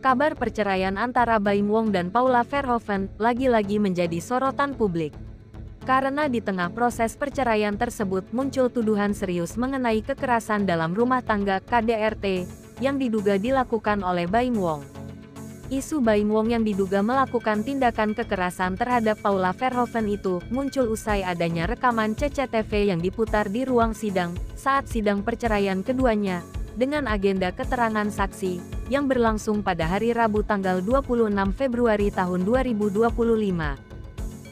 Kabar perceraian antara Baim Wong dan Paula Verhoeven lagi-lagi menjadi sorotan publik. Karena di tengah proses perceraian tersebut muncul tuduhan serius mengenai kekerasan dalam rumah tangga KDRT yang diduga dilakukan oleh Baim Wong. Isu Baim Wong yang diduga melakukan tindakan kekerasan terhadap Paula Verhoeven itu muncul usai adanya rekaman CCTV yang diputar di ruang sidang saat sidang perceraian keduanya dengan agenda keterangan saksi yang berlangsung pada hari Rabu tanggal 26 Februari tahun 2025.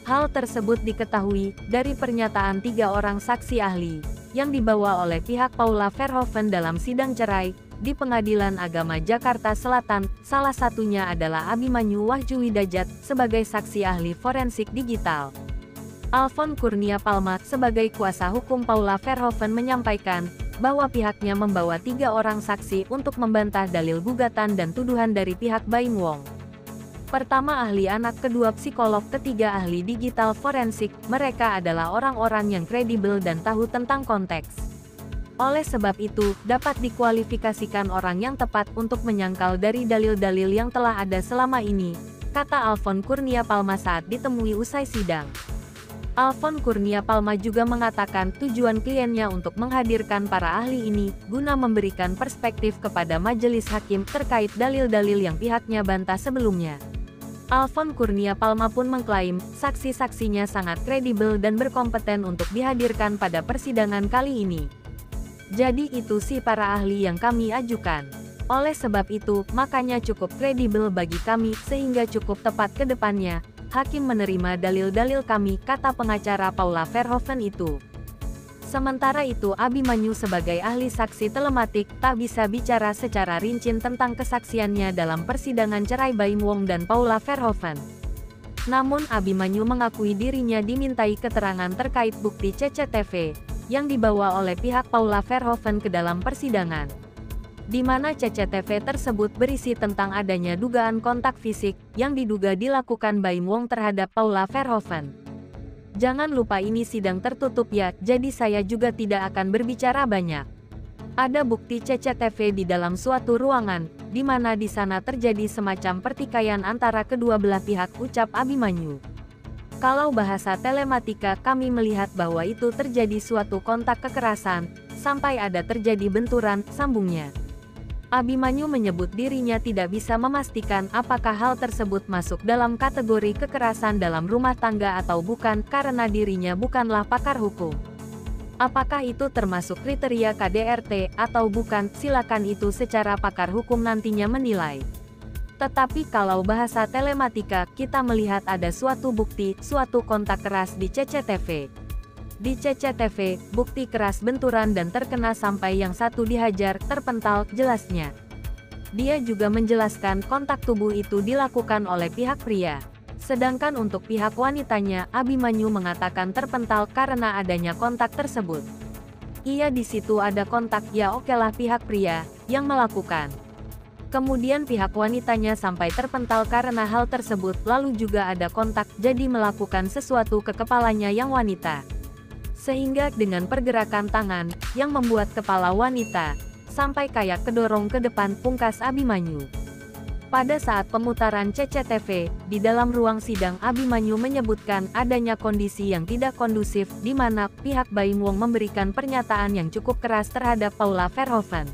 Hal tersebut diketahui dari pernyataan 3 orang saksi ahli yang dibawa oleh pihak Paula Verhoeven dalam sidang cerai di Pengadilan Agama Jakarta Selatan. Salah satunya adalah Abimanyu Wahjuwidajat sebagai saksi ahli forensik digital. Alfon Kurnia Palma sebagai kuasa hukum Paula Verhoeven menyampaikan bahwa pihaknya membawa 3 orang saksi untuk membantah dalil gugatan dan tuduhan dari pihak Baim Wong. Pertama ahli anak, kedua psikolog, ketiga ahli digital forensik. Mereka adalah orang-orang yang kredibel dan tahu tentang konteks. Oleh sebab itu, dapat dikualifikasikan orang yang tepat untuk menyangkal dari dalil-dalil yang telah ada selama ini, kata Alfon Kurnia Palma saat ditemui usai sidang. Alfon Kurnia Palma juga mengatakan tujuan kliennya untuk menghadirkan para ahli ini guna memberikan perspektif kepada majelis hakim terkait dalil-dalil yang pihaknya bantah sebelumnya. Alfon Kurnia Palma pun mengklaim saksi-saksinya sangat kredibel dan berkompeten untuk dihadirkan pada persidangan kali ini. Jadi itu sih para ahli yang kami ajukan. Oleh sebab itu, makanya cukup kredibel bagi kami sehingga cukup tepat ke depannya. Hakim menerima dalil-dalil kami, kata pengacara Paula Verhoeven itu. Sementara itu Abimanyu sebagai ahli saksi telematik tak bisa bicara secara rinci tentang kesaksiannya dalam persidangan cerai Baim Wong dan Paula Verhoeven. Namun Abimanyu mengakui dirinya dimintai keterangan terkait bukti CCTV yang dibawa oleh pihak Paula Verhoeven ke dalam persidangan, di mana CCTV tersebut berisi tentang adanya dugaan kontak fisik yang diduga dilakukan Baim Wong terhadap Paula Verhoeven. Jangan lupa ini sidang tertutup ya, jadi saya juga tidak akan berbicara banyak. Ada bukti CCTV di dalam suatu ruangan, di mana di sana terjadi semacam pertikaian antara kedua belah pihak, ucap Abimanyu. Kalau bahasa telematika kami melihat bahwa itu terjadi suatu kontak kekerasan, sampai ada terjadi benturan, sambungnya. Abimanyu menyebut dirinya tidak bisa memastikan apakah hal tersebut masuk dalam kategori kekerasan dalam rumah tangga atau bukan karena dirinya bukanlah pakar hukum. Apakah itu termasuk kriteria KDRT atau bukan, silakan itu secara pakar hukum nantinya menilai. Tetapi kalau bahasa telematika, kita melihat ada suatu bukti, suatu kontak keras di CCTV. Di CCTV, bukti keras benturan dan terkena sampai yang satu dihajar, terpental, jelasnya. Dia juga menjelaskan kontak tubuh itu dilakukan oleh pihak pria. Sedangkan untuk pihak wanitanya, Abimanyu mengatakan terpental karena adanya kontak tersebut. Iya, di situ ada kontak, ya okelah pihak pria yang melakukan. Kemudian pihak wanitanya sampai terpental karena hal tersebut, lalu juga ada kontak, jadi melakukan sesuatu ke kepalanya yang wanita. Sehingga dengan pergerakan tangan, yang membuat kepala wanita, sampai kayak kedorong ke depan, pungkas Abimanyu. Pada saat pemutaran CCTV, di dalam ruang sidang Abimanyu menyebutkan adanya kondisi yang tidak kondusif, di mana pihak Baim Wong memberikan pernyataan yang cukup keras terhadap Paula Verhoeven.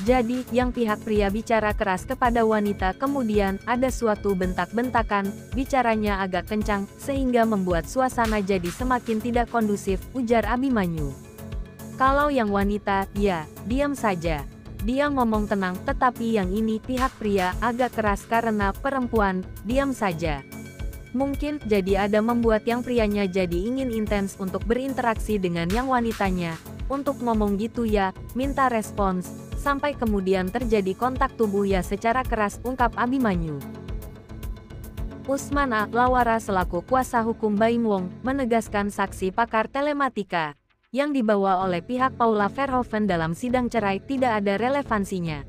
Jadi, yang pihak pria bicara keras kepada wanita, kemudian ada suatu bentak-bentakan, bicaranya agak kencang, sehingga membuat suasana jadi semakin tidak kondusif, ujar Abimanyu. Kalau yang wanita, ya, diam saja. Dia ngomong tenang, tetapi yang ini pihak pria agak keras karena perempuan, diam saja. Mungkin jadi ada membuat yang prianya jadi ingin intens untuk berinteraksi dengan yang wanitanya, untuk ngomong gitu ya, minta respons. Sampai kemudian terjadi kontak tubuh ya secara keras, ungkap Abimanyu. Usman A. Lawara selaku kuasa hukum Baim Wong menegaskan saksi pakar telematika yang dibawa oleh pihak Paula Verhoeven dalam sidang cerai tidak ada relevansinya.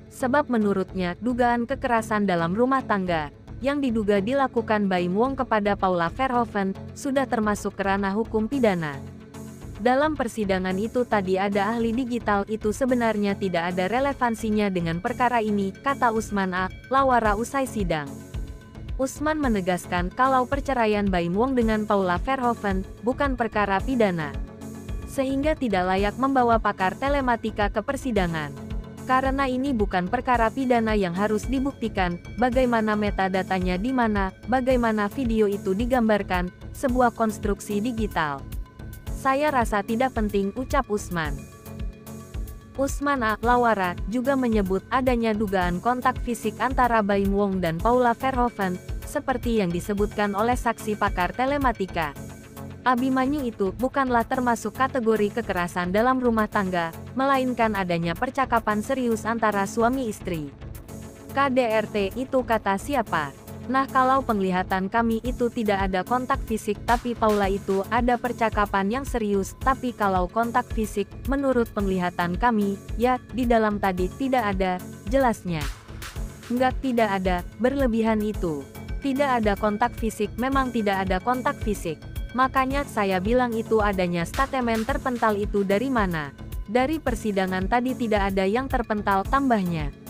Sebab menurutnya dugaan kekerasan dalam rumah tangga yang diduga dilakukan Baim Wong kepada Paula Verhoeven sudah termasuk ke ranah hukum pidana. Dalam persidangan itu tadi ada ahli digital itu sebenarnya tidak ada relevansinya dengan perkara ini, kata Usman A. Lawara usai sidang. Usman menegaskan kalau perceraian Baim Wong dengan Paula Verhoeven bukan perkara pidana, sehingga tidak layak membawa pakar telematika ke persidangan. Karena ini bukan perkara pidana yang harus dibuktikan, bagaimana metadatanya di mana, bagaimana video itu digambarkan, sebuah konstruksi digital. Saya rasa tidak penting, ucap Usman. Usman A. Lawara juga menyebut adanya dugaan kontak fisik antara Baim Wong dan Paula Verhoeven, seperti yang disebutkan oleh saksi pakar telematika. Abimanyu itu bukanlah termasuk kategori kekerasan dalam rumah tangga, melainkan adanya percakapan serius antara suami istri. KDRT itu kata siapa? Nah, kalau penglihatan kami itu tidak ada kontak fisik tapi Paula itu ada percakapan yang serius, tapi kalau kontak fisik, menurut penglihatan kami, ya, di dalam tadi tidak ada, jelasnya. Enggak, tidak ada, berlebihan itu. Tidak ada kontak fisik, memang tidak ada kontak fisik. Makanya saya bilang itu adanya statement terpental itu dari mana? Dari persidangan tadi tidak ada yang terpental, tambahnya.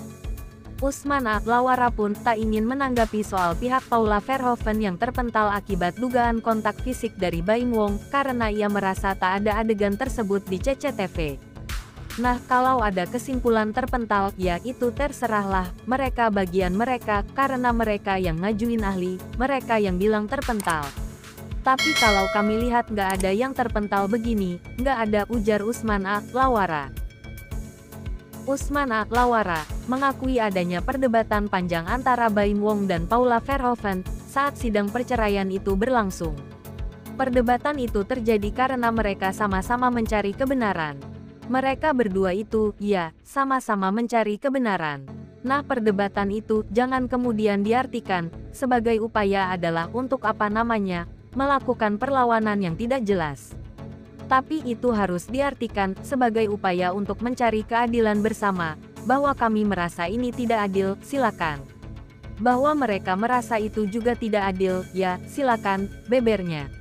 Usman A. Lawara pun tak ingin menanggapi soal pihak Paula Verhoeven yang terpental akibat dugaan kontak fisik dari Baim Wong, karena ia merasa tak ada adegan tersebut di CCTV. Nah, kalau ada kesimpulan terpental, ya itu terserahlah, mereka bagian mereka, karena mereka yang ngajuin ahli, mereka yang bilang terpental. Tapi kalau kami lihat nggak ada yang terpental begini, nggak ada, ujar Usman A. Lawara. Usman A. Lawara mengakui adanya perdebatan panjang antara Baim Wong dan Paula Verhoeven saat sidang perceraian itu berlangsung. Perdebatan itu terjadi karena mereka sama-sama mencari kebenaran. Mereka berdua itu, ya, sama-sama mencari kebenaran. Nah, perdebatan itu jangan kemudian diartikan sebagai upaya adalah untuk apa namanya, melakukan perlawanan yang tidak jelas. Tapi itu harus diartikan sebagai upaya untuk mencari keadilan bersama, bahwa kami merasa ini tidak adil, silakan. Bahwa mereka merasa itu juga tidak adil, ya, silakan, bebernya.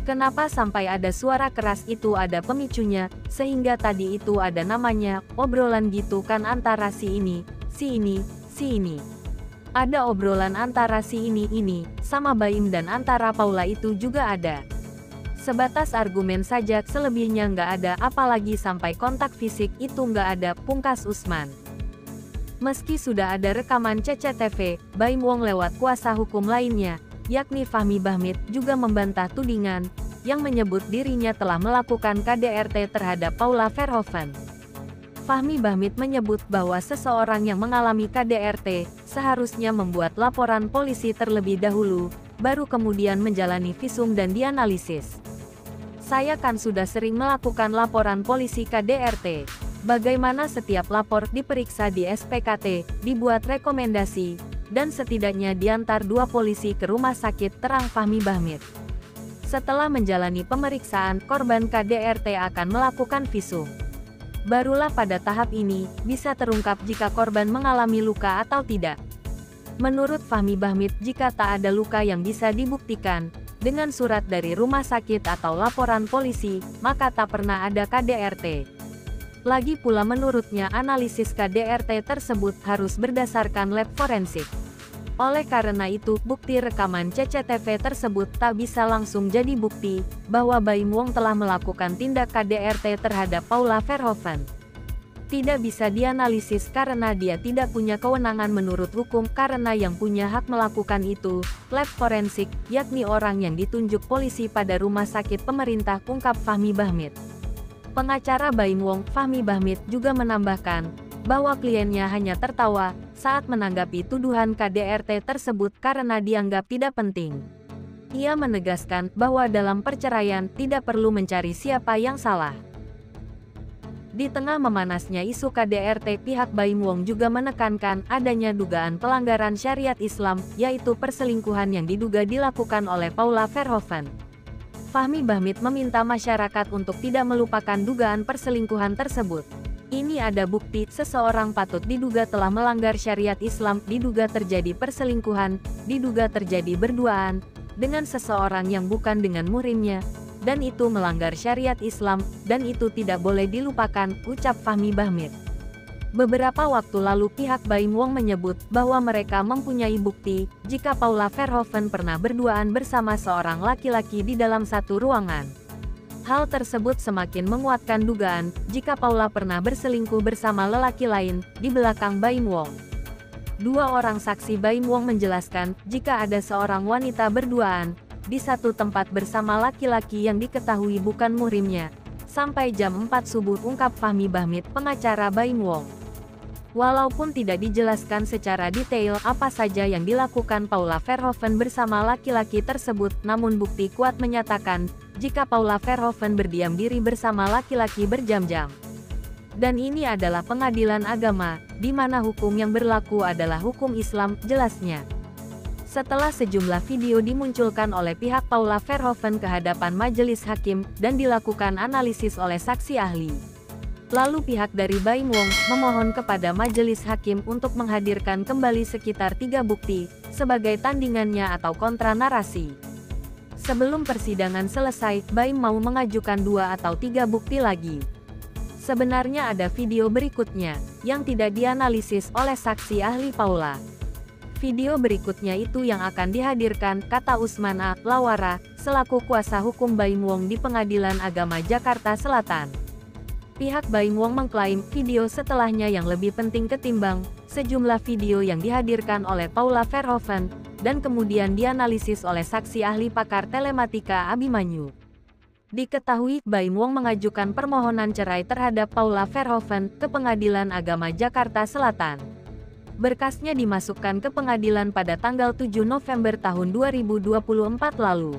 Kenapa sampai ada suara keras itu ada pemicunya, sehingga tadi itu ada namanya, obrolan gitu kan antara si ini, si ini, si ini. Ada obrolan antara si ini, sama Baim dan antara Paula itu juga ada. Sebatas argumen saja, selebihnya nggak ada, apalagi sampai kontak fisik itu nggak ada, pungkas Usman. Meski sudah ada rekaman CCTV, Baim Wong lewat kuasa hukum lainnya, yakni Fahmi Bahmid, juga membantah tudingan, yang menyebut dirinya telah melakukan KDRT terhadap Paula Verhoeven. Fahmi Bahmid menyebut bahwa seseorang yang mengalami KDRT, seharusnya membuat laporan polisi terlebih dahulu, baru kemudian menjalani visum dan dianalisis. Saya kan sudah sering melakukan laporan polisi KDRT. Bagaimana setiap lapor diperiksa di SPKT, dibuat rekomendasi, dan setidaknya diantar 2 polisi ke rumah sakit, terang Fahmi Bahmid. Setelah menjalani pemeriksaan, korban KDRT akan melakukan visum. Barulah pada tahap ini, bisa terungkap jika korban mengalami luka atau tidak. Menurut Fahmi Bahmid, jika tak ada luka yang bisa dibuktikan, dengan surat dari rumah sakit atau laporan polisi, maka tak pernah ada KDRT. Lagi pula menurutnya analisis KDRT tersebut harus berdasarkan lab forensik. Oleh karena itu, bukti rekaman CCTV tersebut tak bisa langsung jadi bukti bahwa Baim Wong telah melakukan tindak KDRT terhadap Paula Verhoeven. Tidak bisa dianalisis karena dia tidak punya kewenangan menurut hukum, karena yang punya hak melakukan itu, lab forensik, yakni orang yang ditunjuk polisi pada rumah sakit pemerintah, ungkap Fahmi Bahmid. Pengacara Baim Wong, Fahmi Bahmid, juga menambahkan bahwa kliennya hanya tertawa saat menanggapi tuduhan KDRT tersebut karena dianggap tidak penting. Ia menegaskan bahwa dalam perceraian tidak perlu mencari siapa yang salah. Di tengah memanasnya isu KDRT, pihak Baim Wong juga menekankan adanya dugaan pelanggaran syariat Islam, yaitu perselingkuhan yang diduga dilakukan oleh Paula Verhoeven. Fahmi Bahmid meminta masyarakat untuk tidak melupakan dugaan perselingkuhan tersebut. Ini ada bukti seseorang patut diduga telah melanggar syariat Islam, diduga terjadi perselingkuhan, diduga terjadi berduaan dengan seseorang yang bukan dengan muhrimnya, dan itu melanggar syariat Islam, dan itu tidak boleh dilupakan, ucap Fahmi Bahmit. Beberapa waktu lalu pihak Baim Wong menyebut bahwa mereka mempunyai bukti jika Paula Verhoeven pernah berduaan bersama seorang laki-laki di dalam satu ruangan. Hal tersebut semakin menguatkan dugaan jika Paula pernah berselingkuh bersama lelaki lain di belakang Baim Wong. Dua orang saksi Baim Wong menjelaskan jika ada seorang wanita berduaan di satu tempat bersama laki-laki yang diketahui bukan muhrimnya sampai jam 4 subuh, ungkap Fahmi Bahmit, pengacara Baim Wong. Walaupun tidak dijelaskan secara detail apa saja yang dilakukan Paula Verhoeven bersama laki-laki tersebut, namun bukti kuat menyatakan jika Paula Verhoeven berdiam diri bersama laki-laki berjam-jam. Dan ini adalah pengadilan agama, di mana hukum yang berlaku adalah hukum Islam, jelasnya. Setelah sejumlah video dimunculkan oleh pihak Paula Verhoeven ke hadapan majelis hakim dan dilakukan analisis oleh saksi ahli, lalu pihak dari Baim Wong memohon kepada majelis hakim untuk menghadirkan kembali sekitar 3 bukti sebagai tandingannya atau kontra narasi. Sebelum persidangan selesai, Baim mau mengajukan 2 atau 3 bukti lagi. Sebenarnya ada video berikutnya yang tidak dianalisis oleh saksi ahli Paula. Video berikutnya itu yang akan dihadirkan, kata Usman A. Lawara, selaku kuasa hukum Baim Wong di Pengadilan Agama Jakarta Selatan. Pihak Baim Wong mengklaim video setelahnya yang lebih penting ketimbang sejumlah video yang dihadirkan oleh Paula Verhoeven, dan kemudian dianalisis oleh saksi ahli pakar telematika Abimanyu. Diketahui Baim Wong mengajukan permohonan cerai terhadap Paula Verhoeven ke Pengadilan Agama Jakarta Selatan. Berkasnya dimasukkan ke pengadilan pada tanggal 7 November tahun 2024 lalu.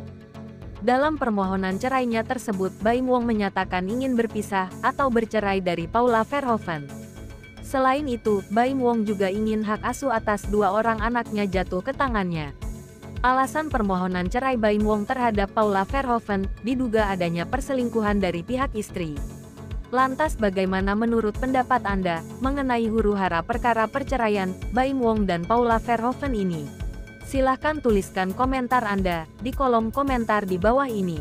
Dalam permohonan cerainya tersebut, Baim Wong menyatakan ingin berpisah atau bercerai dari Paula Verhoeven. Selain itu, Baim Wong juga ingin hak asuh atas 2 orang anaknya jatuh ke tangannya. Alasan permohonan cerai Baim Wong terhadap Paula Verhoeven diduga adanya perselingkuhan dari pihak istri. Lantas bagaimana menurut pendapat Anda mengenai huru-hara perkara perceraian Baim Wong dan Paula Verhoeven ini? Silahkan tuliskan komentar Anda di kolom komentar di bawah ini.